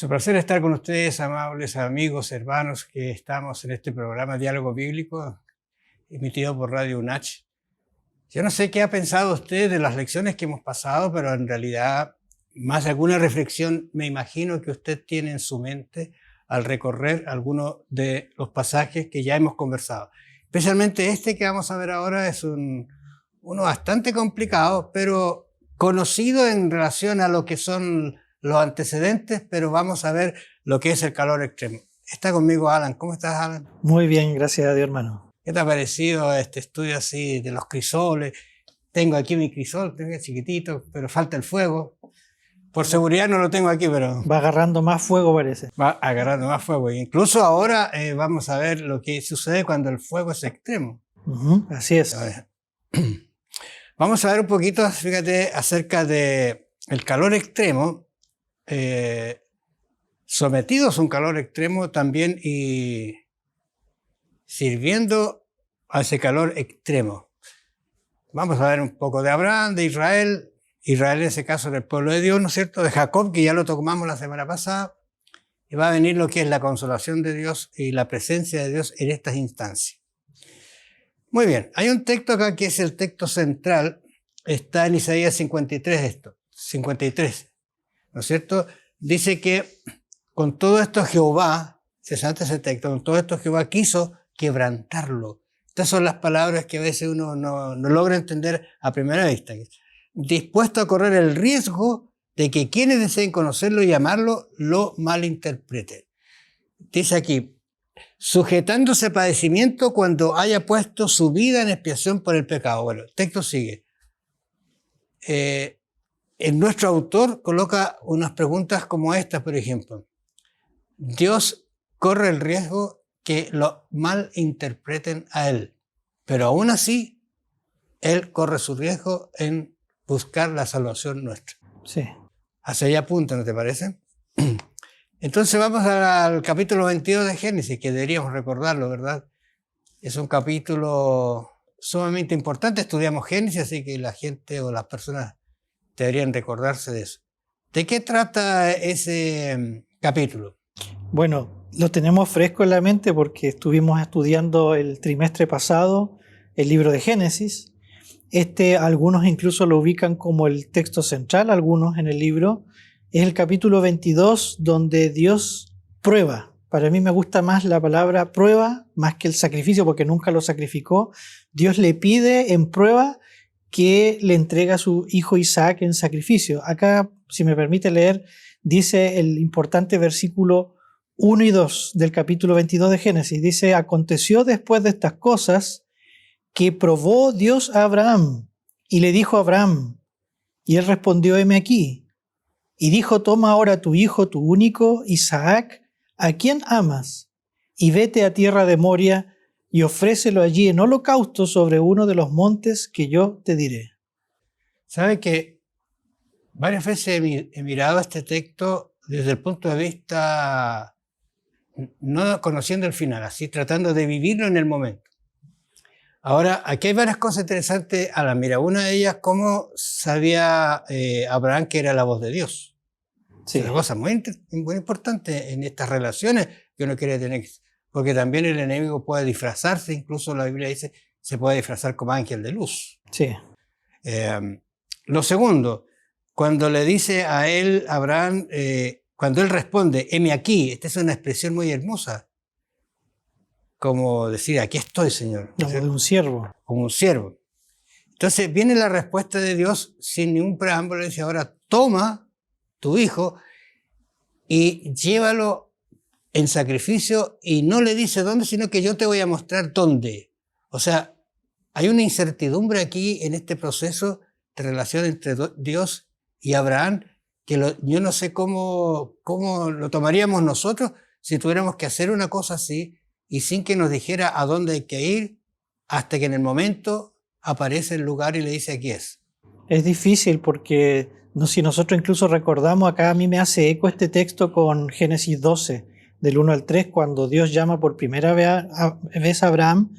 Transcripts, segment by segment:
Es un placer estar con ustedes, amables amigos, hermanos, que estamos en este programa Diálogo Bíblico, emitido por Radio UNACH. Yo no sé qué ha pensado usted de las lecciones que hemos pasado, pero en realidad, más alguna reflexión me imagino que usted tiene en su mente al recorrer algunos de los pasajes que ya hemos conversado. Especialmente este que vamos a ver ahora es uno bastante complicado, pero conocido en relación a lo que son los antecedentes, pero vamos a ver lo que es el calor extremo. Está conmigo Alan. ¿Cómo estás, Alan? Muy bien, gracias a Dios, hermano. ¿Qué te ha parecido este estudio así de los crisoles? Tengo aquí mi crisol, tengo chiquitito, pero falta el fuego. Por seguridad no lo tengo aquí, pero va agarrando más fuego, parece. Va agarrando más fuego. Incluso ahora vamos a ver lo que sucede cuando el fuego es extremo. Así es. Vamos a ver un poquito, fíjate, acerca del calor extremo. Sometidos a un calor extremo también y sirviendo a ese calor extremo. Vamos a ver un poco de Abraham, de Israel en ese caso del pueblo de Dios, ¿no es cierto? De Jacob, que ya lo tomamos la semana pasada, y va a venir lo que es la consolación de Dios y la presencia de Dios en estas instancias. Muy bien, hay un texto acá que es el texto central, está en Isaías 53 ¿no es cierto? Dice que con todo esto Jehová, cesante ese texto, con todo esto Jehová quiso quebrantarlo. Estas son las palabras que a veces uno no logra entender a primera vista. Dispuesto a correr el riesgo de que quienes deseen conocerlo y amarlo lo malinterpreten. Dice aquí, sujetándose a padecimiento cuando haya puesto su vida en expiación por el pecado. Bueno, el texto sigue. Nuestro autor coloca unas preguntas como esta, por ejemplo. Dios corre el riesgo que lo malinterpreten a él, pero aún así, él corre su riesgo en buscar la salvación nuestra. Sí. Hacia allá apunta, ¿no te parece? Entonces vamos al capítulo 22 de Génesis, que deberíamos recordarlo, ¿verdad? Es un capítulo sumamente importante. Estudiamos Génesis, así que la gente o las personas deberían recordarse de eso. ¿De qué trata ese capítulo? Bueno, lo tenemos fresco en la mente porque estuvimos estudiando el trimestre pasado el libro de Génesis. Algunos incluso lo ubican como el texto central, algunos en el libro. Es el capítulo 22 donde Dios prueba. Para mí me gusta más la palabra prueba más que el sacrificio porque nunca lo sacrificó. Dios le pide en prueba que le entrega a su hijo Isaac en sacrificio. Acá, si me permite leer, dice el importante versículo 1 y 2 del capítulo 22 de Génesis. Dice, aconteció después de estas cosas que probó Dios a Abraham y le dijo a Abraham, y él respondió, heme aquí. Y dijo, toma ahora tu hijo, tu único, Isaac, a quien amas, y vete a tierra de Moria y ofrécelo allí en holocausto sobre uno de los montes que yo te diré. ¿Sabe que varias veces he mirado este texto desde el punto de vista, no conociendo el final, así tratando de vivirlo en el momento? Ahora, aquí hay varias cosas interesantes. Mira, una de ellas, cómo sabía Abraham que era la voz de Dios. Sí. Es una cosa muy importante en estas relaciones que uno quiere tener. Porque también el enemigo puede disfrazarse, incluso la Biblia dice, se puede disfrazar como ángel de luz. Sí. Lo segundo, cuando le dice a él, Abraham, cuando él responde, heme aquí, esta es una expresión muy hermosa. Como decir, aquí estoy, Señor. Como de un siervo. Como un siervo. Entonces viene la respuesta de Dios sin ningún preámbulo. Dice, ahora toma tu hijo y llévalo en sacrificio, y no le dice dónde, sino que yo te voy a mostrar dónde. O sea, hay una incertidumbre aquí en este proceso de relación entre Dios y Abraham, que yo no sé cómo lo tomaríamos nosotros si tuviéramos que hacer una cosa así, y sin que nos dijera a dónde hay que ir, hasta que en el momento aparece el lugar y le dice aquí es. Es difícil porque si nosotros incluso recordamos, acá a mí me hace eco este texto con Génesis 12, del 1 al 3, cuando Dios llama por primera vez a Abraham,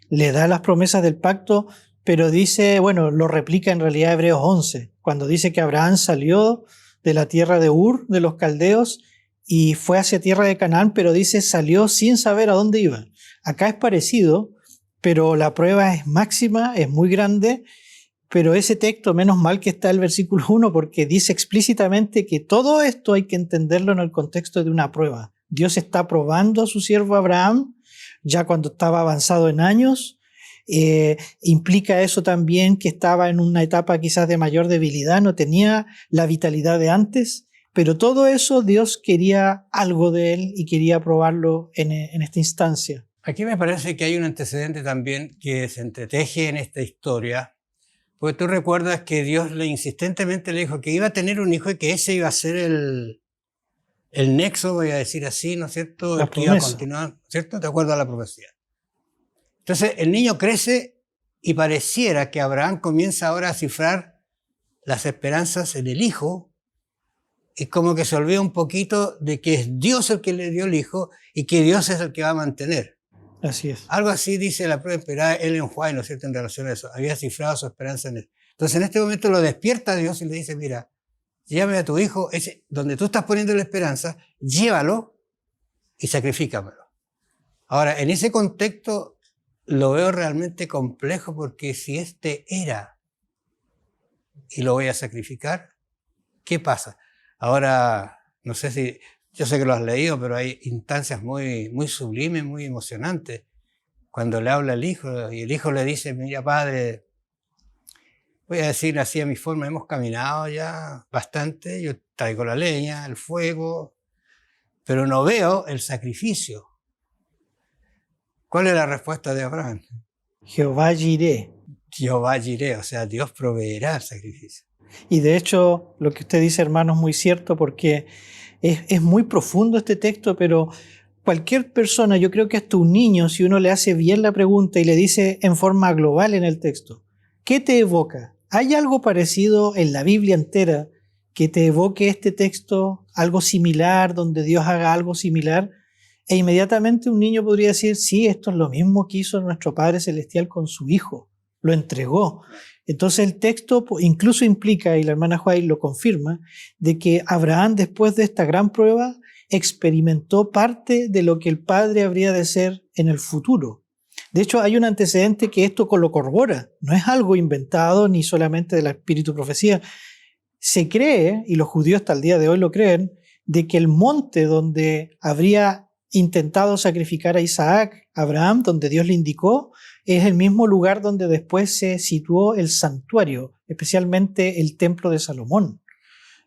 le da las promesas del pacto, pero dice, lo replica en realidad Hebreos 11, cuando dice que Abraham salió de la tierra de Ur, de los caldeos, y fue hacia tierra de Canaán, pero dice salió sin saber a dónde iba. Acá es parecido, pero la prueba es máxima, es muy grande, pero ese texto, menos mal que está el versículo 1, porque dice explícitamente que todo esto hay que entenderlo en el contexto de una prueba. Dios está probando a su siervo Abraham, ya cuando estaba avanzado en años. Implica eso también que estaba en una etapa quizás de mayor debilidad, no tenía la vitalidad de antes, pero todo eso Dios quería algo de él y quería probarlo en esta instancia. Aquí me parece que hay un antecedente también que se entreteje en esta historia, porque tú recuerdas que Dios insistentemente le dijo que iba a tener un hijo y que ese iba a ser el nexo, voy a decir así, ¿no es cierto? La El que iba a promesa. continuar, ¿cierto? De acuerdo a la profecía. Entonces el niño crece y pareciera que Abraham comienza ahora a cifrar las esperanzas en el hijo y como que se olvida un poquito de que es Dios el que le dio el hijo y que Dios es el que va a mantener. Así es. Algo así dice la prueba inspirada Ellen White, ¿no es cierto?, en relación a eso. Había cifrado su esperanza en él. Entonces en este momento lo despierta Dios y le dice, mira, llévame a tu hijo, ese, donde tú estás poniendo la esperanza, llévalo y sacrifícamelo. Ahora, en ese contexto lo veo realmente complejo porque si este era y lo voy a sacrificar, ¿qué pasa? Ahora, no sé si, yo sé que lo has leído, pero hay instancias muy, muy sublimes, muy emocionantes. Cuando le habla al hijo y el hijo le dice, mira padre, voy a decir así a mi forma, hemos caminado ya bastante, yo traigo la leña, el fuego, pero no veo el sacrificio. ¿Cuál es la respuesta de Abraham? Jehová Jireh. Jehová Jireh, o sea, Dios proveerá el sacrificio. Y de hecho, lo que usted dice, hermano, es muy cierto porque es muy profundo este texto, pero cualquier persona, yo creo que hasta un niño, si uno le hace bien la pregunta y le dice en forma global en el texto, ¿qué te evoca? ¿Hay algo parecido en la Biblia entera que te evoque este texto, algo similar, donde Dios haga algo similar? E inmediatamente un niño podría decir, sí, esto es lo mismo que hizo nuestro Padre Celestial con su Hijo, lo entregó. Entonces el texto incluso implica, y la hermana White lo confirma, de que Abraham después de esta gran prueba experimentó parte de lo que el Padre habría de ser en el futuro. De hecho, hay un antecedente que esto lo corrobora. No es algo inventado ni solamente de la espíritu profecía. Se cree, y los judíos hasta el día de hoy lo creen, de que el monte donde habría intentado sacrificar a Isaac, Abraham, donde Dios le indicó, es el mismo lugar donde después se situó el santuario, especialmente el templo de Salomón.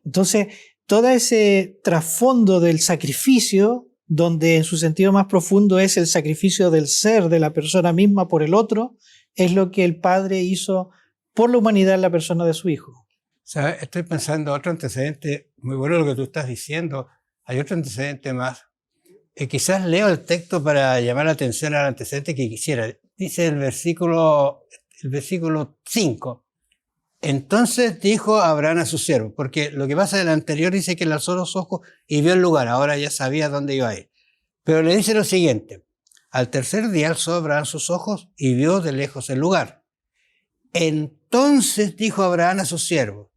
Entonces, todo ese trasfondo del sacrificio, donde en su sentido más profundo es el sacrificio del ser, de la persona misma por el otro, es lo que el Padre hizo por la humanidad en la persona de su Hijo. ¿Sabes? Estoy pensando otro antecedente, muy bueno lo que tú estás diciendo. Hay otro antecedente más. Quizás leo el texto para llamar la atención al antecedente que quisiera. Dice el versículo 5. Entonces dijo Abraham a su siervo, porque lo que pasa en el anterior dice que él alzó los ojos y vio el lugar, ahora ya sabía dónde iba a ir. Pero le dice lo siguiente, al tercer día alzó Abraham sus ojos y vio de lejos el lugar. Entonces dijo Abraham a su siervo,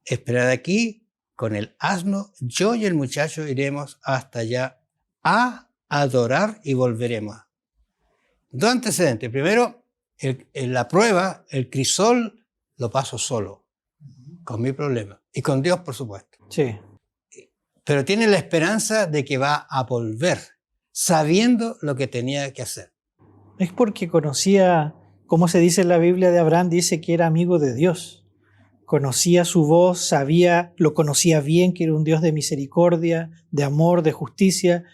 esperad aquí con el asno, yo y el muchacho iremos hasta allá a adorar y volveremos. Dos antecedentes. Primero, en la prueba, el crisol lo paso solo, con mi problema. Y con Dios, por supuesto. Sí. Pero tiene la esperanza de que va a volver, sabiendo lo que tenía que hacer. Es porque conocía, como se dice en la Biblia de Abraham, dice que era amigo de Dios. Conocía su voz, lo conocía bien, que era un Dios de misericordia, de amor, de justicia.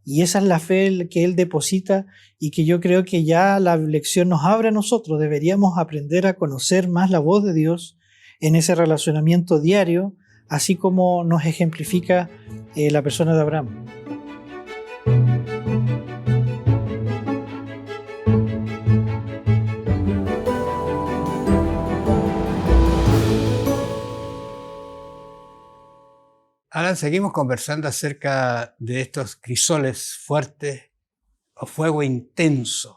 Y esa es la fe que Él deposita y que yo creo que ya la lección nos abre a nosotros. Deberíamos aprender a conocer más la voz de Dios en ese relacionamiento diario, así como nos ejemplifica la persona de Abraham. Ahora seguimos conversando acerca de estos crisoles fuertes o fuego intenso.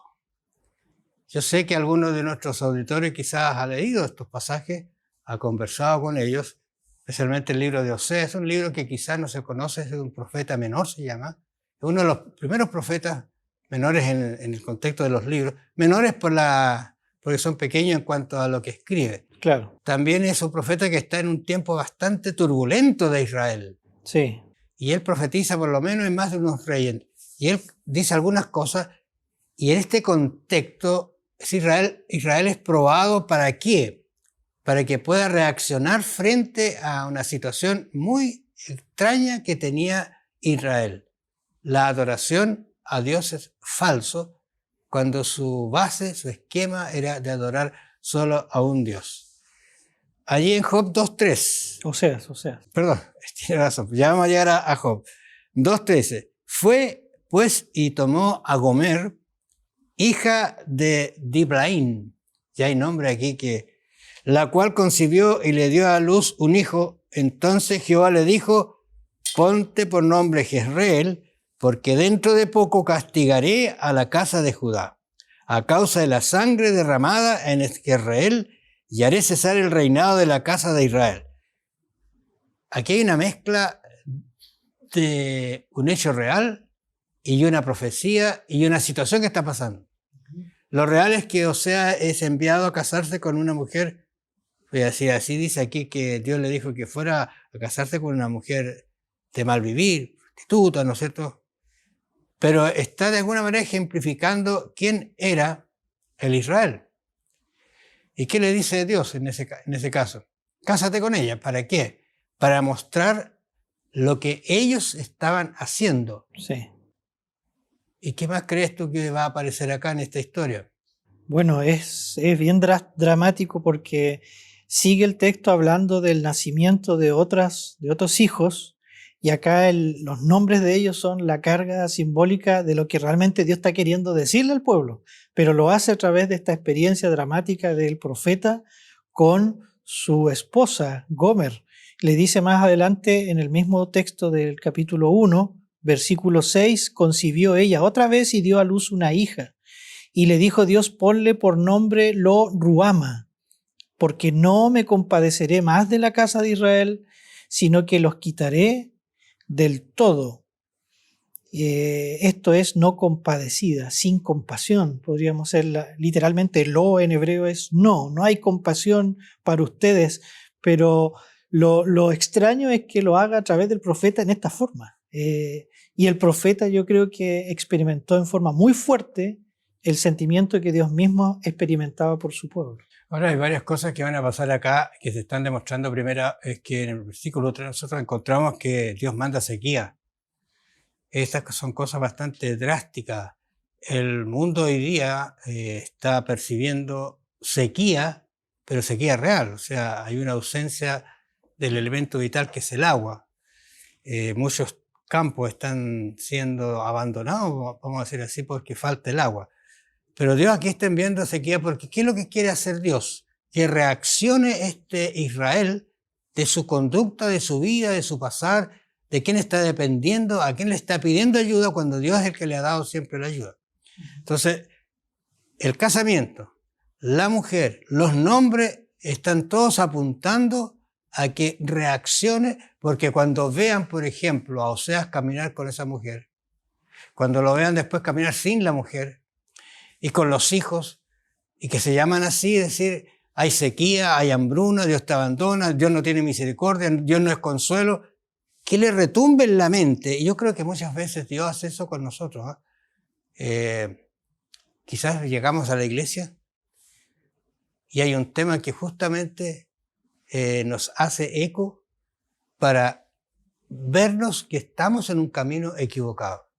Yo sé que algunos de nuestros auditores quizás ha leído estos pasajes, ha conversado con ellos especialmente el libro de Oseas. Es un libro que quizás no se conoce, es de un profeta menor, se llama. Es uno de los primeros profetas menores en el contexto de los libros. Menores porque son pequeños en cuanto a lo que escribe. Claro. También es un profeta que está en un tiempo bastante turbulento de Israel. Sí. Y él profetiza por lo menos en más de unos reyes. Y él dice algunas cosas. Y en este contexto, Israel es probado ¿para qué? Para que pueda reaccionar frente a una situación muy extraña que tenía Israel. La adoración a dioses falsos, cuando su base, su esquema era de adorar solo a un Dios. Allí en Job 2.3. Oseas. Perdón, tiene razón. Ya vamos a llegar a Job. 2.13. Fue, pues, y tomó a Gomer, hija de Diblaim, ya hay nombre aquí, la cual concibió y le dio a luz un hijo. Entonces Jehová le dijo, ponte por nombre Jezreel, porque dentro de poco castigaré a la casa de Judá, a causa de la sangre derramada en Jezreel, y haré cesar el reinado de la casa de Israel. Aquí hay una mezcla de un hecho real y una profecía y una situación que está pasando. Lo real es que Oseas es enviado a casarse con una mujer, así dice aquí que Dios le dijo que fuera a casarse con una mujer de mal vivir, prostituta, ¿no es cierto? Pero está de alguna manera ejemplificando quién era el Israel. ¿Y qué le dice Dios en ese caso? Cásate con ella. ¿Para qué? Para mostrar lo que ellos estaban haciendo. Sí. ¿Y qué más crees tú que va a aparecer acá en esta historia? Bueno, es bien dramático porque sigue el texto hablando del nacimiento de otros hijos, y acá los nombres de ellos son la carga simbólica de lo que realmente Dios está queriendo decirle al pueblo, pero lo hace a través de esta experiencia dramática del profeta con su esposa, Gomer. Le dice más adelante en el mismo texto del capítulo 1, versículo 6, concibió ella otra vez y dio a luz una hija. Y le dijo Dios, ponle por nombre Lo Ruama, porque no me compadeceré más de la casa de Israel, sino que los quitaré del todo. Esto es no compadecida, sin compasión. Podríamos ser literalmente lo en hebreo es no hay compasión para ustedes, pero lo extraño es que lo haga a través del profeta en esta forma. Y el profeta yo creo que experimentó en forma muy fuerte el sentimiento que Dios mismo experimentaba por su pueblo. Ahora hay varias cosas que van a pasar acá que se están demostrando. Primera es que en el versículo 3 nosotros encontramos que Dios manda sequía. Estas son cosas bastante drásticas. El mundo hoy día está percibiendo sequía, pero sequía real. O sea, hay una ausencia del elemento vital que es el agua. Muchos campos están siendo abandonados, vamos a decir así, porque falta el agua. Pero Dios aquí está enviando sequía porque ¿qué es lo que quiere hacer Dios? Que reaccione este Israel de su conducta, de su vida, de su pasar, de quién está dependiendo, a quién le está pidiendo ayuda cuando Dios es el que le ha dado siempre la ayuda. Entonces, el casamiento, la mujer, los nombres están todos apuntando a que reaccione, porque cuando vean, por ejemplo, a Oseas caminar con esa mujer, cuando lo vean después caminar sin la mujer, y con los hijos, y que se llaman así, es decir, hay sequía, hay hambruna, Dios te abandona, Dios no tiene misericordia, Dios no es consuelo, que le retumbe en la mente. Y yo creo que muchas veces Dios hace eso con nosotros. Quizás llegamos a la iglesia y hay un tema que justamente nos hace eco para vernos que estamos en un camino equivocado.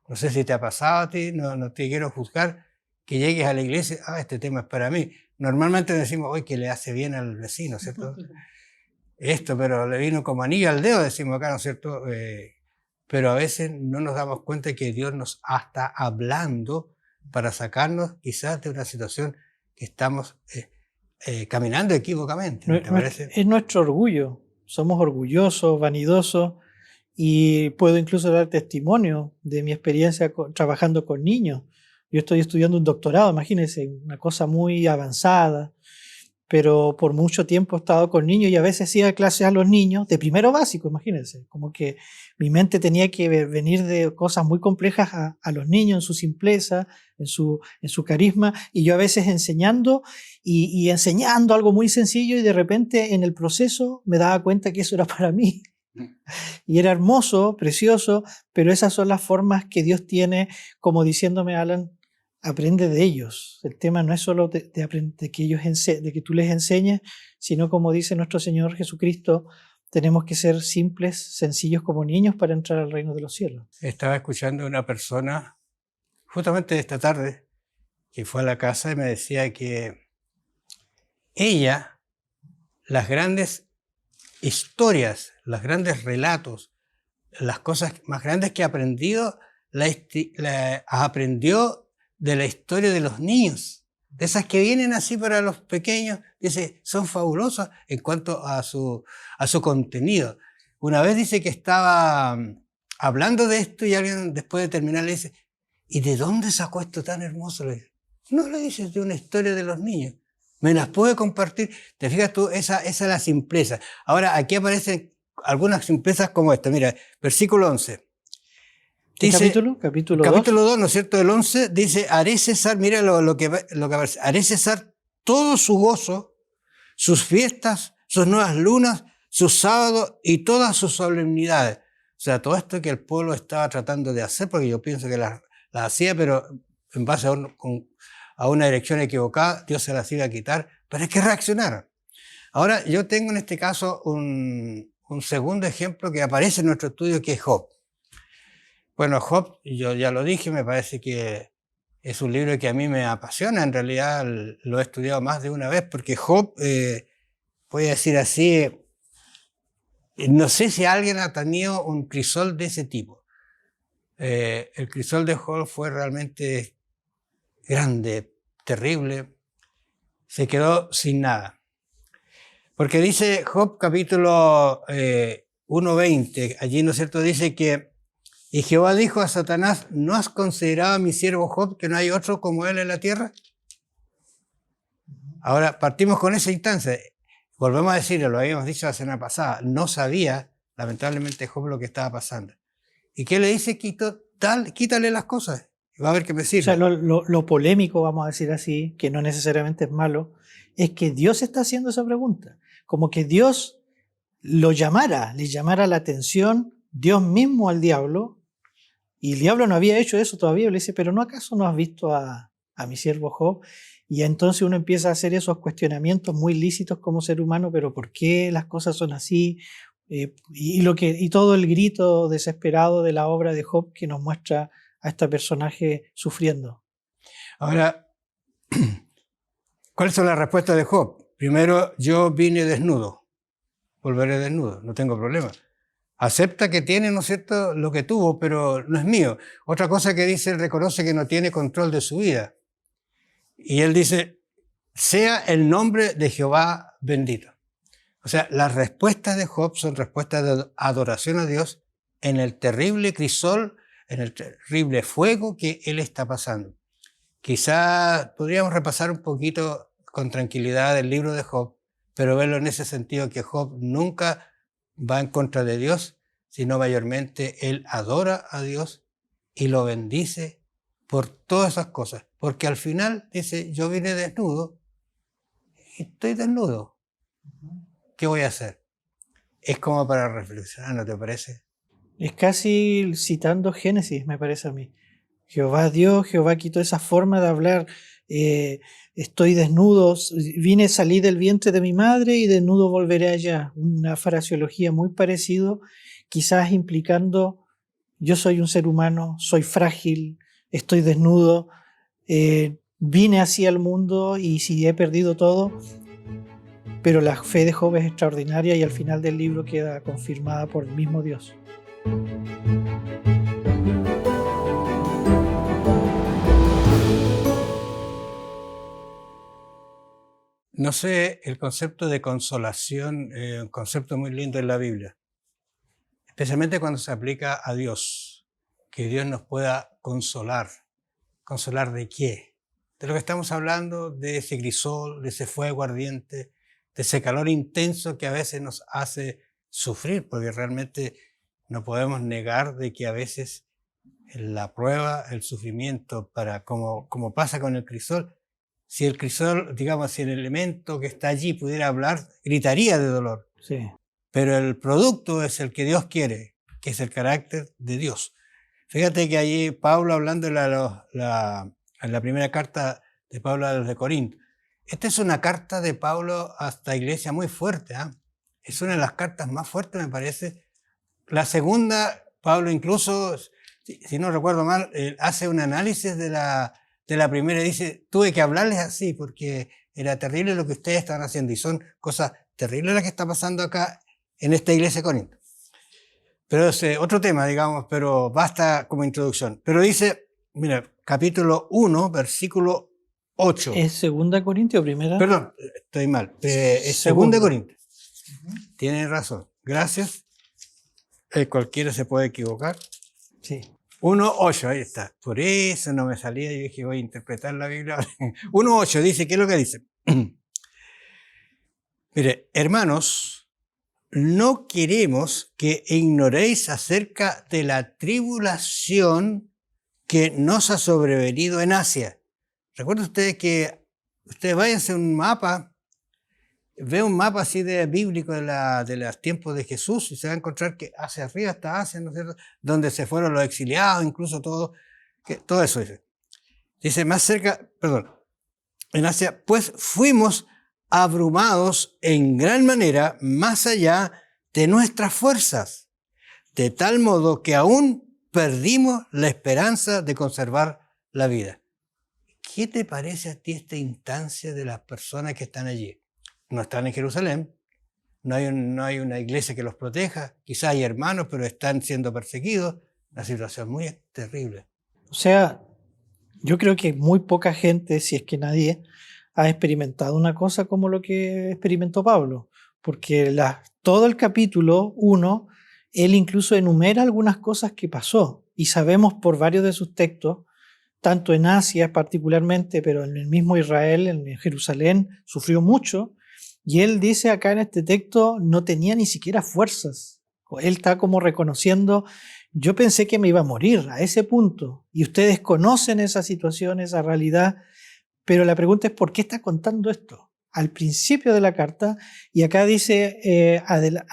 No sé si te ha pasado a ti, no te quiero juzgar, que llegues a la iglesia, este tema es para mí. Normalmente decimos, hoy que le hace bien al vecino, ¿cierto? Esto, pero le vino como anillo al dedo, decimos acá, ¿no es cierto? Pero a veces no nos damos cuenta que Dios nos está hablando para sacarnos quizás de una situación que estamos caminando equivocamente. ¿No te parece? Es nuestro orgullo. Somos orgullosos, vanidosos, y puedo incluso dar testimonio de mi experiencia trabajando con niños. Yo estoy estudiando un doctorado, imagínense, una cosa muy avanzada, pero por mucho tiempo he estado con niños y a veces hacía clases a los niños de primero básico, imagínense, como que mi mente tenía que venir de cosas muy complejas a los niños en su simpleza, en su carisma, y yo a veces enseñando y enseñando algo muy sencillo y de repente en el proceso me daba cuenta que eso era para mí. Y era hermoso, precioso, pero esas son las formas que Dios tiene, como diciéndome, Alan, aprende de ellos. El tema no es solo de que tú les enseñes, sino como dice nuestro Señor Jesucristo, tenemos que ser simples, sencillos como niños para entrar al reino de los cielos. Estaba escuchando a una persona, justamente esta tarde, que fue a la casa y me decía que ella, las grandes historias, los grandes relatos, las cosas más grandes que ha aprendido, aprendió de la historia de los niños, de esas que vienen así para los pequeños, dice, son fabulosas en cuanto a su contenido. Una vez dice que estaba hablando de esto y alguien después de terminar le dice, ¿y de dónde sacó esto tan hermoso? Le dice, no, le dices de una historia de los niños. ¿Me las puede compartir? Te fijas tú, esa es la simpleza. Ahora, aquí aparecen algunas simplezas como esta. Mira, versículo 11. Dice, capítulo? Capítulo 2, ¿no es cierto? El 11 dice, haré cesar, mira lo que aparece, haré cesar todo su gozo, sus fiestas, sus nuevas lunas, sus sábados y todas sus solemnidades. O sea, todo esto que el pueblo estaba tratando de hacer, porque yo pienso que las hacía, pero en base a una dirección equivocada, Dios se las iba a quitar, pero hay que reaccionar. Ahora, yo tengo en este caso un segundo ejemplo que aparece en nuestro estudio, que es Job. Bueno, Job, yo ya lo dije, me parece que es un libro que a mí me apasiona, en realidad lo he estudiado más de una vez, porque Job, voy a decir así, no sé si alguien ha tenido un crisol de ese tipo. El crisol de Job fue realmente grande, terrible, se quedó sin nada. Porque dice Job capítulo 1:20, allí, ¿no es cierto?, dice que y Jehová dijo a Satanás, ¿no has considerado a mi siervo Job que no hay otro como él en la tierra? Ahora partimos con esa instancia. Volvemos a decirlo, lo habíamos dicho la semana pasada, no sabía, lamentablemente, Job lo que estaba pasando. ¿Y qué le dice? Quítale las cosas, y va a ver qué me sirve. O sea, lo polémico, vamos a decir así, que no necesariamente es malo, es que Dios está haciendo esa pregunta. Como que Dios le llamara la atención, Dios mismo al diablo, y el diablo no había hecho eso todavía, le dice, pero ¿no acaso no has visto a mi siervo Job? Y entonces uno empieza a hacer esos cuestionamientos muy lícitos como ser humano, pero ¿por qué las cosas son así? Y todo el grito desesperado de la obra de Job que nos muestra a este personaje sufriendo. Ahora, ¿cuáles son las respuestas de Job? Primero, yo vine desnudo, volveré desnudo, no tengo problema. Acepta que tiene, ¿no es cierto?, lo que tuvo, pero no es mío. Otra cosa que dice, él reconoce que no tiene control de su vida. Y él dice, sea el nombre de Jehová bendito. O sea, las respuestas de Job son respuestas de adoración a Dios en el terrible crisol, en el terrible fuego que él está pasando. Quizás podríamos repasar un poquito con tranquilidad el libro de Job, pero verlo en ese sentido que Job nunca va en contra de Dios, sino mayormente él adora a Dios y lo bendice por todas esas cosas. Porque al final dice, yo vine desnudo y estoy desnudo. ¿Qué voy a hacer? Es como para reflexionar, ¿no te parece? Es casi citando Génesis, me parece a mí. Jehová Dios, Jehová quitó esa forma de hablar. Estoy desnudo, salí del vientre de mi madre y desnudo volveré allá. Una fraseología muy parecida, quizás implicando yo soy un ser humano, soy frágil, estoy desnudo, vine así al mundo y si he perdido todo, pero la fe de Job es extraordinaria y al final del libro queda confirmada por el mismo Dios. No sé, el concepto de consolación es un concepto muy lindo en la Biblia, especialmente cuando se aplica a Dios, que Dios nos pueda consolar. ¿Consolar de qué? de lo que estamos hablando, de ese crisol, de ese fuego ardiente, de ese calor intenso que a veces nos hace sufrir, porque realmente no podemos negar de que a veces la prueba, el sufrimiento, como pasa con el crisol, si el crisol, digamos, si el elemento que está allí pudiera hablar, gritaría de dolor. Sí. Pero el producto es el que Dios quiere, que es el carácter de Dios. Fíjate que allí Pablo, hablando en la primera carta de Pablo a los de Corinto, esta es una carta de Pablo a esta iglesia muy fuerte, ¿eh? Es una de las cartas más fuertes, me parece. La segunda, Pablo incluso, si no recuerdo mal, hace un análisis de la primera y dice, tuve que hablarles así porque era terrible lo que ustedes estaban haciendo y son cosas terribles las que está pasando acá en esta iglesia de Corinto. Pero es otro tema, digamos, pero basta como introducción. Pero dice, mira, capítulo 1, versículo 8. ¿Es 2 Corintios o primera? Perdón, estoy mal. Es 2 Corintios. Tienes razón. Gracias. Cualquiera se puede equivocar. Sí. 1:8, ahí está. Por eso no me salía. Yo dije, voy a interpretar la Biblia. 1:8 dice, ¿qué es lo que dice? Mire, hermanos, no queremos que ignoréis acerca de la tribulación que nos ha sobrevenido en Asia. Recuerden ustedes que ustedes váyanse a un mapa, ve un mapa así de bíblico de los tiempos de Jesús y se va a encontrar que hacia arriba está Asia, ¿no es cierto? Donde se fueron los exiliados, incluso todo eso dice. Dice más cerca, perdón, en Asia, pues fuimos abrumados en gran manera más allá de nuestras fuerzas, de tal modo que aún perdimos la esperanza de conservar la vida. ¿Qué te parece a ti esta instancia de las personas que están allí? No están en Jerusalén, no hay una iglesia que los proteja, quizás hay hermanos, pero están siendo perseguidos. Una situación muy terrible. O sea, yo creo que muy poca gente, si es que nadie, ha experimentado una cosa como lo que experimentó Pablo, porque todo el capítulo 1, él incluso enumera algunas cosas que pasó, y sabemos por varios de sus textos, tanto en Asia particularmente, pero en el mismo Israel, en Jerusalén, sufrió mucho. Y él dice acá en este texto, no tenía ni siquiera fuerzas. Él está como reconociendo, yo pensé que me iba a morir a ese punto. Y ustedes conocen esa situación, esa realidad. Pero la pregunta es, ¿por qué está contando esto? Al principio de la carta, y acá dice,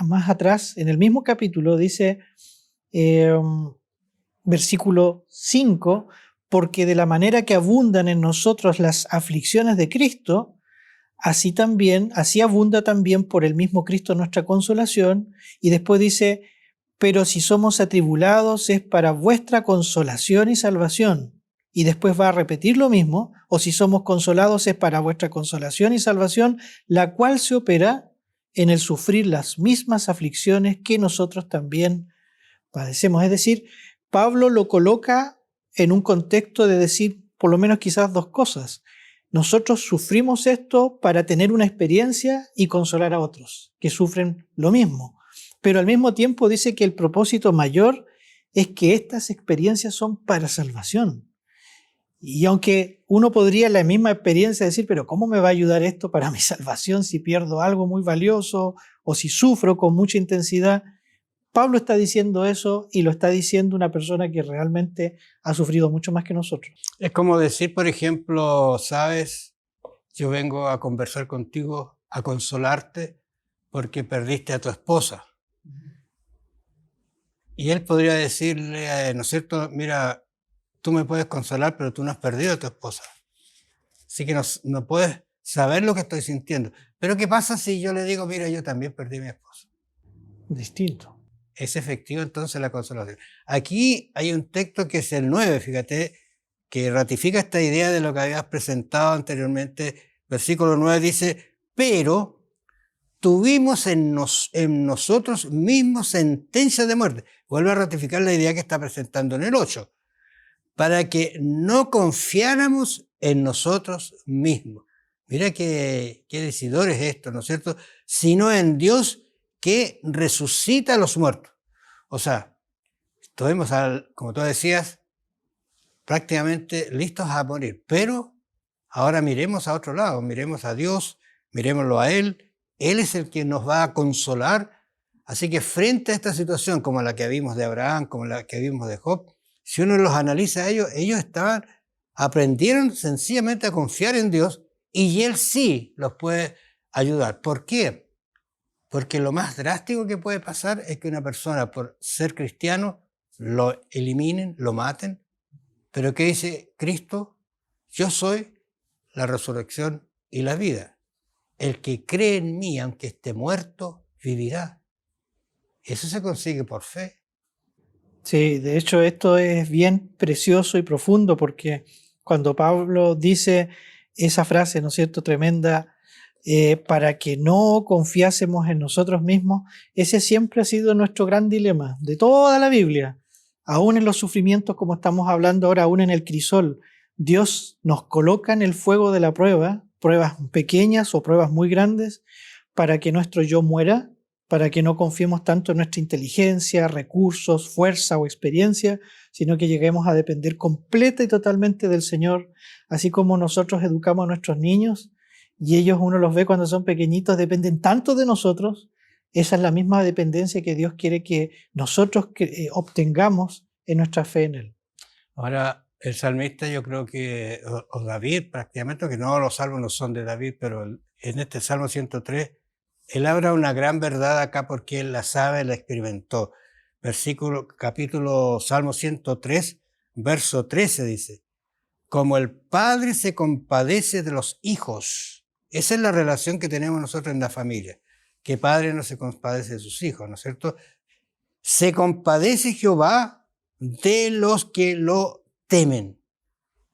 más atrás, en el mismo capítulo, dice, versículo 5, porque de la manera que abundan en nosotros las aflicciones de Cristo, así abunda también por el mismo Cristo nuestra consolación. Y después dice, pero si somos atribulados es para vuestra consolación y salvación. Y después va a repetir lo mismo, o si somos consolados es para vuestra consolación y salvación, la cual se opera en el sufrir las mismas aflicciones que nosotros también padecemos. Es decir, Pablo lo coloca en un contexto de decir por lo menos quizás dos cosas. Nosotros sufrimos esto para tener una experiencia y consolar a otros que sufren lo mismo. Pero al mismo tiempo dice que el propósito mayor es que estas experiencias son para salvación. Y aunque uno podría en la misma experiencia decir, pero ¿cómo me va a ayudar esto para mi salvación si pierdo algo muy valioso o si sufro con mucha intensidad? Pablo está diciendo eso y lo está diciendo una persona que realmente ha sufrido mucho más que nosotros. Es como decir, por ejemplo, sabes, yo vengo a conversar contigo, a consolarte porque perdiste a tu esposa. Y él podría decirle, ¿no es cierto? Mira, tú me puedes consolar, pero tú no has perdido a tu esposa. Así que no puedes saber lo que estoy sintiendo. Pero ¿qué pasa si yo le digo, mira, yo también perdí a mi esposa? Distinto. Es efectivo entonces la consolación. Aquí hay un texto que es el 9, fíjate, que ratifica esta idea de lo que habías presentado anteriormente. Versículo 9 dice, pero tuvimos en nosotros mismos sentencia de muerte. Vuelve a ratificar la idea que está presentando en el 8, para que no confiáramos en nosotros mismos. Mira qué decidor es esto, ¿no es cierto? Sino en Dios que resucita a los muertos. O sea, estuvimos, como tú decías, prácticamente listos a morir, pero Ahora miremos a otro lado, miremos a Dios, miremoslo a Él. Él es el que nos va a consolar. Así que frente a esta situación, como la que vimos de Abraham, como la que vimos de Job, si uno los analiza a ellos aprendieron sencillamente a confiar en Dios y Él sí los puede ayudar. ¿Por qué? Porque lo más drástico que puede pasar es que una persona, por ser cristiano, lo eliminen, lo maten. Pero ¿qué dice Cristo? Yo soy la resurrección y la vida. El que cree en mí, aunque esté muerto, vivirá. Eso se consigue por fe. Sí, de hecho esto es bien precioso y profundo porque cuando Pablo dice esa frase, ¿no es cierto?, tremenda, para que no confiásemos en nosotros mismos, ese siempre ha sido nuestro gran dilema de toda la Biblia. Aún en los sufrimientos, como estamos hablando ahora, aún en el crisol, Dios nos coloca en el fuego de la prueba, pruebas pequeñas o pruebas muy grandes, para que nuestro yo muera, para que no confiemos tanto en nuestra inteligencia, recursos, fuerza o experiencia, sino que lleguemos a depender completa y totalmente del Señor, así como nosotros educamos a nuestros niños y ellos, uno los ve cuando son pequeñitos, dependen tanto de nosotros. Esa es la misma dependencia que Dios quiere que nosotros obtengamos en nuestra fe en Él. Ahora, el salmista, yo creo que, o David prácticamente, que no los salmos no son de David, pero en este Salmo 103, él habla una gran verdad acá porque él la sabe, la experimentó. Salmo 103, verso 13 dice, como el padre se compadece de los hijos. Esa es la relación que tenemos nosotros en la familia. Que padre no se compadece de sus hijos, ¿no es cierto? Se compadece Jehová de los que lo temen.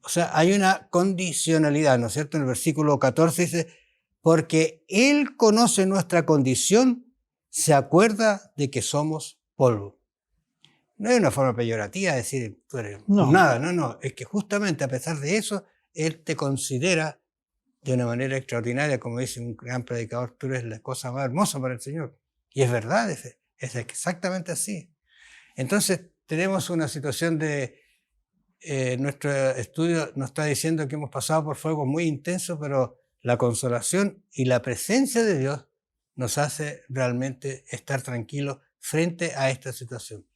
O sea, hay una condicionalidad, ¿no es cierto? En el versículo 14 dice, porque Él conoce nuestra condición, se acuerda de que somos polvo. No es una forma peyorativa de decir, tú eres nada, no. Es que justamente a pesar de eso, Él te considera de una manera extraordinaria, como dice un gran predicador, tú eres la cosa más hermosa para el Señor. Y es verdad, es exactamente así. Entonces, tenemos una situación de, nuestro estudio nos está diciendo que hemos pasado por fuegos muy intensos, pero la consolación y la presencia de Dios nos hace realmente estar tranquilos frente a esta situación.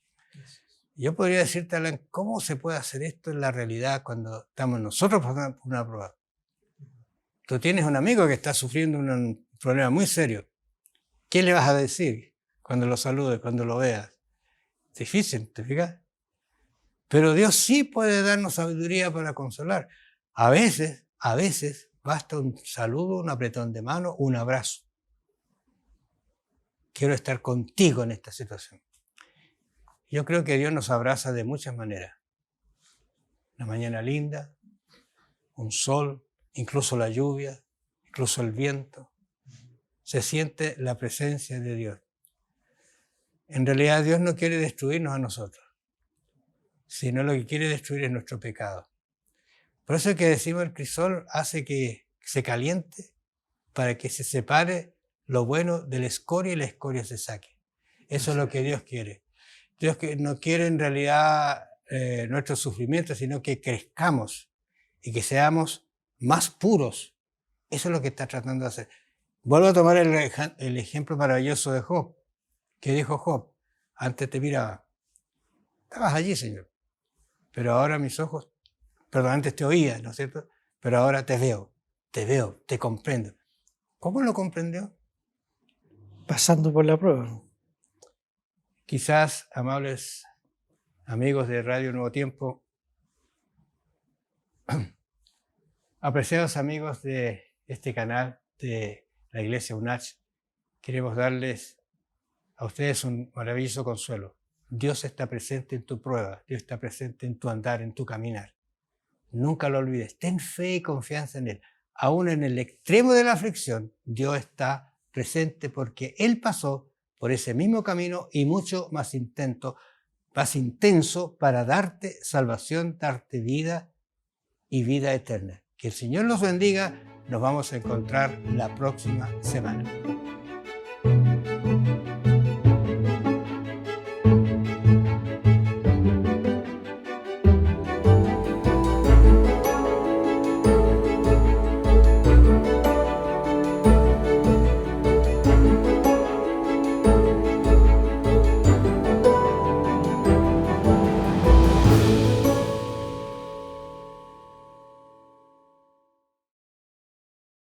Yo podría decirte, Alan, ¿cómo se puede hacer esto en la realidad cuando estamos nosotros pasando por una prueba? Tú tienes un amigo que está sufriendo un problema muy serio. ¿Qué le vas a decir cuando lo saludes, cuando lo veas? Difícil, ¿te fijas? Pero Dios sí puede darnos sabiduría para consolar. A veces basta un saludo, un apretón de mano, un abrazo. Quiero estar contigo en esta situación. Yo creo que Dios nos abraza de muchas maneras. Una mañana linda, un sol, incluso la lluvia, incluso el viento. Se siente la presencia de Dios. En realidad Dios no quiere destruirnos a nosotros, sino lo que quiere destruir es nuestro pecado. Por eso es que decimos el crisol hace que se caliente para que se separe lo bueno de la escoria y la escoria se saque. Eso es lo que Dios quiere. Dios no quiere en realidad nuestro sufrimiento, sino que crezcamos y que seamos más puros. Eso es lo que está tratando de hacer. Vuelvo a tomar el ejemplo maravilloso de Job. ¿Qué dijo Job? Antes te miraba. Estabas allí, Señor. Pero ahora mis ojos, perdón, antes te oía, ¿no es cierto? Pero ahora te veo, te comprendo. ¿Cómo lo comprendió? Pasando por la prueba. Quizás, amables amigos de Radio Nuevo Tiempo, apreciados amigos de este canal de la Iglesia UNACH, queremos darles a ustedes un maravilloso consuelo. Dios está presente en tu prueba, Dios está presente en tu andar, en tu caminar. Nunca lo olvides, ten fe y confianza en Él. Aún en el extremo de la aflicción, Dios está presente porque Él pasó por ese mismo camino y mucho más intenso para darte salvación, darte vida y vida eterna. Que el Señor los bendiga. Nos vamos a encontrar la próxima semana.